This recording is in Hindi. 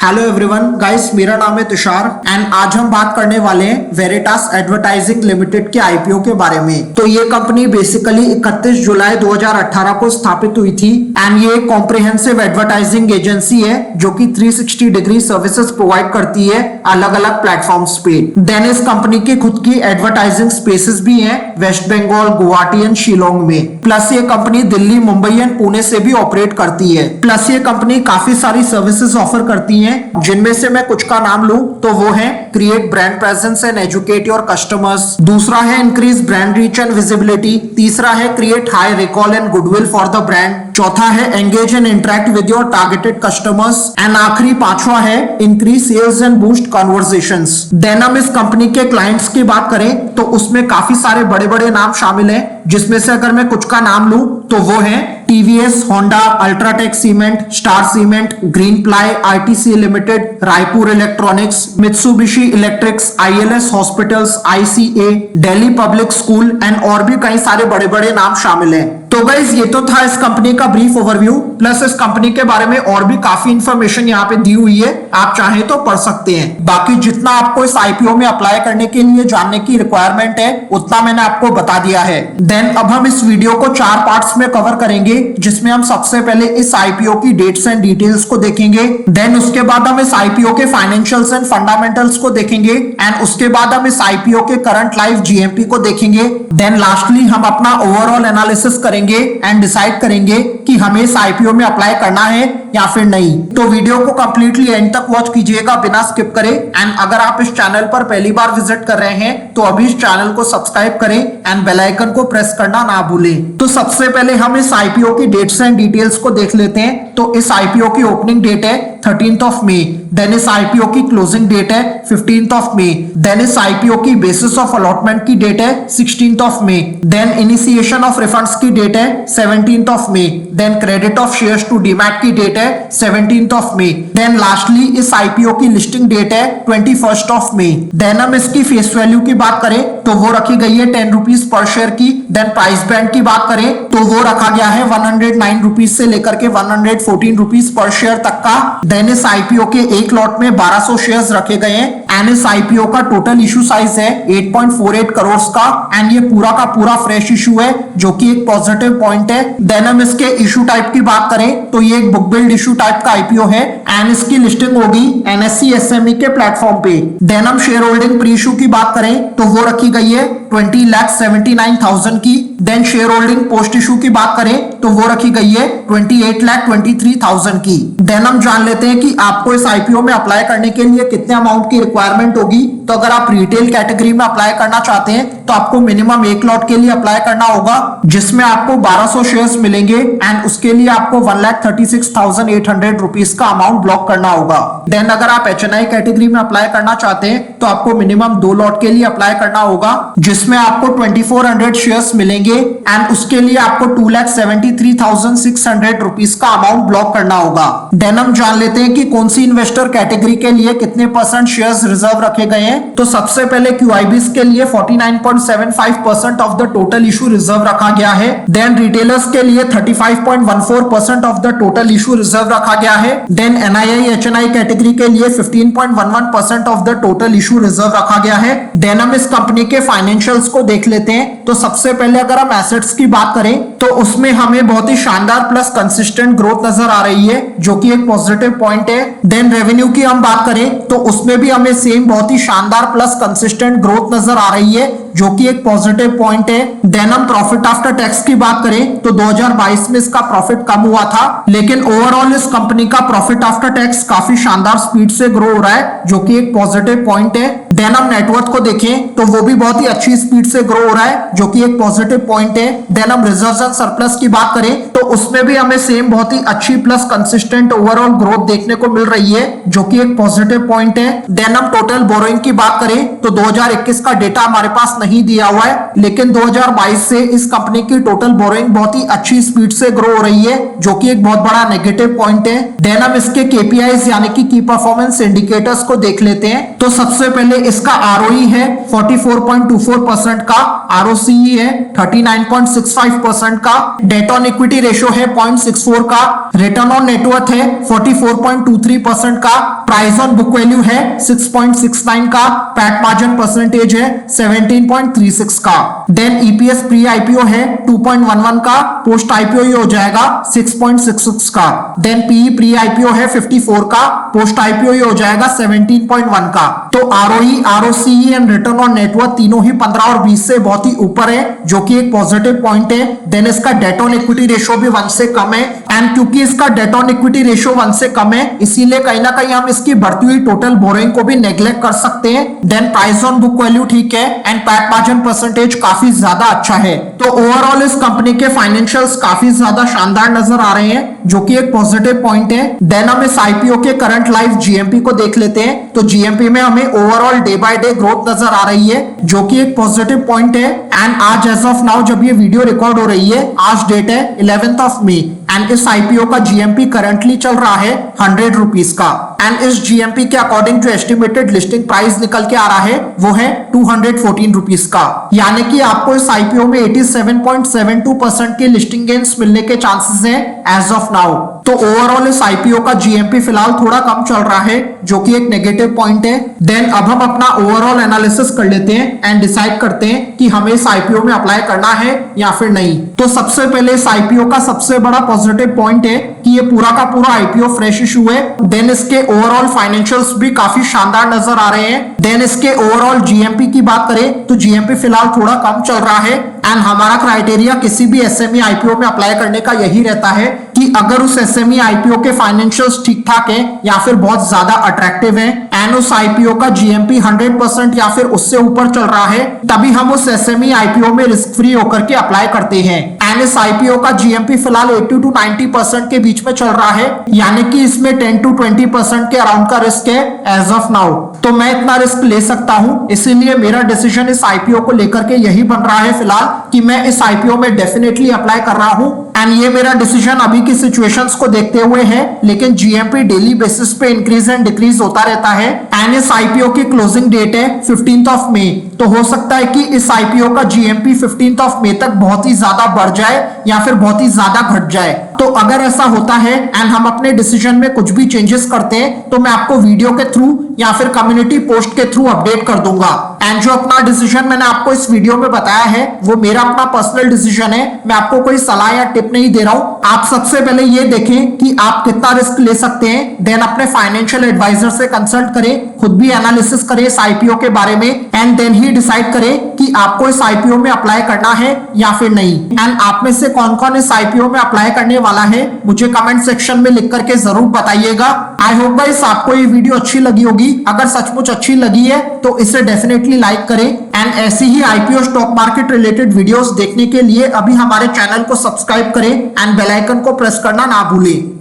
हेलो एवरीवन गाइस, मेरा नाम है तुषार एंड आज हम बात करने वाले हैं वेरिटास एडवर्टाइजिंग लिमिटेड के आईपीओ के बारे में। तो ये कंपनी बेसिकली 31 जुलाई 2018 को स्थापित हुई थी एंड ये कॉम्प्रिहेंसिव एडवर्टाइजिंग एजेंसी है जो कि 360 डिग्री सर्विसेज प्रोवाइड करती है अलग अलग प्लेटफॉर्म्स पे। देन इस कंपनी की खुद की एडवर्टाइजिंग स्पेसेस भी हैं वेस्ट बंगाल, गुवाहाटी एंड शिलोंग में। प्लस ये कंपनी दिल्ली, मुंबई एंड पुणे से भी ऑपरेट करती है। प्लस ये कंपनी काफी सारी सर्विसेज ऑफर करती है जिनमें से मैं कुछ का नाम लूं तो वो है create brand presence and educate your customers, दूसरा है increase brand reach and visibility, तीसरा है create high recall and goodwill for the brand, चौथा है engage and interact with your targeted customers and आखिरी पांचवा है increase sales and boost conversations. Then हम इस कंपनी के क्लाइंट्स की बात करें तो उसमें काफी सारे बड़े बड़े नाम शामिल हैं, जिसमें से अगर मैं कुछ का नाम लूं तो वो है TVS, Honda, UltraTech cement, star cement, green ply, ITC limited, Raipur electronics, Mitsubishi electrics, ILS hospitals, ICA, Delhi public school and और भी कई सारे बड़े बड़े नाम शामिल हैं। तो गाइस ये तो था इस कंपनी का ब्रीफ ओवरव्यू। प्लस इस कंपनी के बारे में और भी काफी इंफॉर्मेशन यहाँ पे दी हुई है, आप चाहें तो पढ़ सकते हैं। बाकी जितना आपको इस आईपीओ में अप्लाई करने के लिए जानने की रिक्वायरमेंट है उतना मैंने आपको बता दिया है। देन अब हम इस वीडियो को 4 पार्ट्स में कवर करेंगे, जिसमें हम सबसे पहले इस आईपीओ की डेट्स एंड डिटेल्स को देखेंगे। देन उसके बाद हम इस आईपीओ के फाइनेंशियल्स एंड फंडामेंटल्स को देखेंगे एंड उसके बाद हम इस आईपीओ के करंट लाइव जीएमपी को देखेंगे। देन लास्टली हम अपना ओवरऑल एनालिसिस करेंगे एंड डिसाइड करेंगे कि हमें इस आईपीओ में अप्लाई करना है या फिर नहीं। तो वीडियो को कंप्लीटली एंड तक वॉच कीजिएगा बिना स्किप करे। एंड अगर आप इस चैनल पर पहली बार विजिट कर रहे हैं तो अभी इस चैनल को सब्सक्राइब करें एंड बेल आइकन को प्रेस करना ना भूलें। तो सबसे पहले हम इस आईपीओ की डेट्स एंड डिटेल्स को देख लेते हैं। तो इस आईपीओ की ओपनिंग डेट है 13th ऑफ मई। देन इस आईपीओ की क्लोजिंग डेट है 15th ऑफ मई। देन इस आईपीओ की बेसिस ऑफ अलॉटमेंट की डेट है 16th of May. Then initiation of refunds की डेट है 17th of May. Then credit of shares to demat की डेट है 17th of May. Then lastly इस आईपीओ की लिस्टिंग डेट है 21st ऑफ मई। देन हम इसकी फेस वैल्यू की बात करें तो वो रखी गई है 10 रुपीज पर शेयर की। देन प्राइस बैंड की बात करें तो वो रखा गया है 109 रुपीज से लेकर के 114 रुपीज पर शेयर तक का। देन इस आईपीओ के एक लॉट में 1200 शेयर्स रखे गए हैं एंड इस आईपीओ का टोटल इशू साइज है 8.48 करोड़ का एंड ये पूरा का पूरा फ्रेश इशू है जो कि एक पॉजिटिव पॉइंट है। देन हम इसके इशू टाइप की बात करें तो ये एक बुक बिल्ड इशू टाइप का आईपीओ है एंड इसकी लिस्टिंग होगी एनएससी एसएमई के प्लेटफॉर्म पे। देन हम शेयर होल्डिंग प्री इशू की बात करें तो वो रखी गई है 20,79,000 की। Then share holding post issue की बात करें तो वो रखी गई है 28,23,000 की। देन हम जान लेते हैं कि आपको इस आईपीओ में अप्लाई करने के लिए कितने अमाउंट की रिक्वायरमेंट होगी। तो अगर आप रिटेल कैटेगरी में अप्लाई करना चाहते हैं तो आपको मिनिमम एक लॉट के लिए अप्लाई करना होगा जिसमें आपको 1200 शेयर्स मिलेंगे एंड उसके लिए आपको 1,36,800 रुपीज का अमाउंट ब्लॉक करना होगा। देन अगर आप एचएनआई कैटेगरी में अप्लाई करना चाहते हैं तो आपको मिनिमम 2 लॉट के लिए अप्लाई करना होगा जिसमें आपको 2400 शेयर्स मिलेंगे एंड उसके लिए आपको 2,73,600 रुपीज का अमाउंट ब्लॉक करना होगा। देन हम जान लेते हैं कि कौन सी इन्वेस्टर कैटेगरी के लिए कितने % शेयर्स रिजर्व रखे गए हैं। तो सबसे पहले क्यूआईबीज के लिए 49.75% of the total issue reserve रखा गया है। देन रिटेलर्स के लिए 35.14% of the total issue reserve रखा गया है। देन एनआईआई एचएनआई कैटेगरी के लिए 15.11% of the total issue reserve रखा गया है। देन हम इस कंपनी के फाइनेंशियल्स को देख लेते हैं। तो सबसे पहले अगर हम एसेट्स की बात करें तो उसमें हमें बहुत ही शानदार प्लस कंसिस्टेंट ग्रोथ नजर आ रही है जो कि एक पॉजिटिव पॉइंट है। देन रेवेन्यू की हम बात करें तो उसमें भी हमें सेम बहुत ही शानदार प्लस कंसिस्टेंट ग्रोथ नजर आ रही है जो कि एक पॉजिटिव पॉइंट है। देन हम प्रॉफिट आफ्टर टैक्स की बात करें तो 2022 में इसका प्रॉफिट कम हुआ था, लेकिन ओवरऑल इस कंपनी का प्रॉफिट आफ्टर टैक्स काफी शानदार स्पीड से ग्रो हो रहा है जो कि एक पॉजिटिव पॉइंट है। देन हम नेटवर्थ को देखें तो वो भी बहुत ही अच्छी स्पीड से ग्रो हो रहा है जो कि एक पॉजिटिव पॉइंट है। देन हम रिजर्व्स एंड सरप्लस की बात करें तो उसमें भी हमें सेम बहुत ही अच्छी प्लस कंसिस्टेंट ओवरऑल ग्रोथ देखने को मिल रही है जो कि एक पॉजिटिव पॉइंट है। देन हम टोटल बोरोइंग की बात करें तो 2021 का डेटा हमारे पास नहीं नहीं दिया हुआ है, लेकिन 2022 से इस कंपनी की टोटल बोरोइंग बहुत ही अच्छी स्पीड से ग्रो हो रही है, जो कि एक बहुत बड़ा नेगेटिव पॉइंट है। देन हम इसके KPIs यानी कि की परफॉर्मेंस इंडिकेटर्स को देख लेते हैं। तो सबसे पहले इसका ROE है 44.24% का, ROCE है 39.65% का, डेट ऑन इक्विटी रेशियो है 0.64 का, रिटर्न ऑन नेटवर्थ है 44.23% का, प्राइस ऑन बुक वैल्यू है 6.69 का, पैट मार्जिन परसेंटेज है 17.36 का। देन EPS प्री IPO है 2.11 का, पोस्ट IPO ये हो जाएगा 6.66 का। देन PE प्री IPO है 54 का, पोस्ट IPO ये हो जाएगा 17.1 का। तो ROE, ROCE and return on net worth तीनों ही 15 और 20 से बहुत ही ऊपर है, जो कि एक पॉजिटिव पॉइंट है। देन इसका डेट ऑन इक्विटी रेशियो भी 1 से कम है, एंड क्योंकि इसका डेट ऑन इक्विटी रेशियो 1 से कम है, इसीलिए कहीं ना कहीं हम इसकी बढ़ती हुई टोटल बोरोइंग को भी नेग्लेक्ट कर सकते हैं। Then price on book value ठीक है, एंड पैट मार्जिन परसेंटेज काफी ज्यादा अच्छा है। तो ओवरऑल इस कंपनी के फाइनेंशियल्स काफी ज्यादा शानदार नजर आ रहे हैं, जो कि एक पॉजिटिव पॉइंट है। देन हम इस IPO के करंट लाइव GMP को देख लेते हैं। तो GMP में हमें overall day by day growth नजर आ रही है, जो कि एक पॉजिटिव पॉइंट है। एंड आज एज ऑफ नाउ जब ये वीडियो रिकॉर्ड हो रही है, आज डेट है 11th ऑफ मई, एंड इस IPO का GMP करंटली चल रहा है 100 रुपीज का। एंड इस GMP के अकॉर्डिंग जो एस्टिमेटेड लिस्टिंग प्राइस निकल के आ रहा है वो है 214 रुपीज का, यानी कि आपको इस IPO में 87.72% के लिस्टिंग गेन्स मिलने के चांसेस हैं एज ऑफ नाउ। तो ओवरऑल इस IPO का GMP फिलहाल थोड़ा कम चल रहा है, जो कि एक नेगेटिव पॉइंट है। देन अब हम अपना ओवरऑल एनालिसिस कर लेते हैं एंड डिसाइड करते हैं कि हमें इस IPO में अप्लाई करना है या फिर नहीं। तो सबसे पहले इस IPO का सबसे बड़ा पॉजिटिव पॉइंट है कि ये पूरा का पूरा IPO फ्रेश इशू है। देन इसके ओवरऑल फाइनेंशियल्स भी काफी शानदार नजर आ रहे हैं। देन इसके ओवरऑल GMP की बात करें तो GMP फिलहाल थोड़ा कम चल रहा है, एंड हमारा क्राइटेरिया किसी भी SME IPO में अप्लाई करने का यही रहता है कि अगर उस SME IPO के फाइनेंशियल्स ठीक ठाक है या फिर बहुत ज्यादा अट्रैक्टिव है, एंड उस IPO का GMP 100% या फिर उससे ऊपर चल रहा है, तभी हम उस SME IPO में रिस्क फ्री होकर के अप्लाई करते हैं। एंड इस IPO का GMP फिलहाल 80 to 90% के बीच में चल रहा है, यानी कि इसमें 10 to 20% के अराउंड का रिस्क है एज ऑफ नाउ। तो मैं इतना रिस्क ले सकता हूं, इसीलिए मेरा डिसीजन इस IPO को लेकर के यही बन रहा है फिलहाल कि मैं इस IPO में डेफिनेटली अप्लाई कर रहा हूं। एंड ये मेरा डिसीजन अभी की सिचुएशंस को देखते हुए है, लेकिन GMP डेली बेसिस पे इंक्रीज एंड डिक्रीज होता रहता है। एंड इस IPO की क्लोजिंग डेट है 15th ऑफ मई, तो हो सकता है कि इस IPO का GMP 15th ऑफ मई तक बहुत ही ज्यादा बढ़ जाए या फिर बहुत ही ज्यादा घट जाए। तो अगर ऐसा होता है एंड हम अपने डिसीजन में कुछ भी चेंजेस करते हैं, तो मैं आपको वीडियो के थ्रू या फिर कम्युनिटी पोस्ट के थ्रू अपडेट कर दूंगा। एंड जो अपना डिसीजन मैंने आपको इस वीडियो में बताया है वो मेरा अपना पर्सनल डिसीजन है, मैं आपको कोई सलाह या टिप नहीं दे रहा हूं। आप सबसे पहले ये देखें कि आप कितना रिस्क ले सकते हैं, देन अपने फाइनेंशियल एडवाइजर से कंसल्ट करें, खुद भी एनालिसिस करें इस IPO के बारे में, एंड देन ही डिसाइड करें कि आपको इस IPO में अप्लाई करना है या फिर नहीं। एंड आप में से कौन कौन इस IPO में अप्लाई करने वाला है मुझे कमेंट सेक्शन में लिख करके जरूर बताइएगा। आई होप गाइस आपको ये वीडियो अच्छी लगी होगी। अगर सचमुच अच्छी लगी है तो इसे डेफिनेटली लाइक करें, एंड ऐसी ही IPO stock market related videos देखने के लिए अभी हमारे चैनल को सब्सक्राइब करें एंड बेल आइकन को प्रेस करना ना भूलें।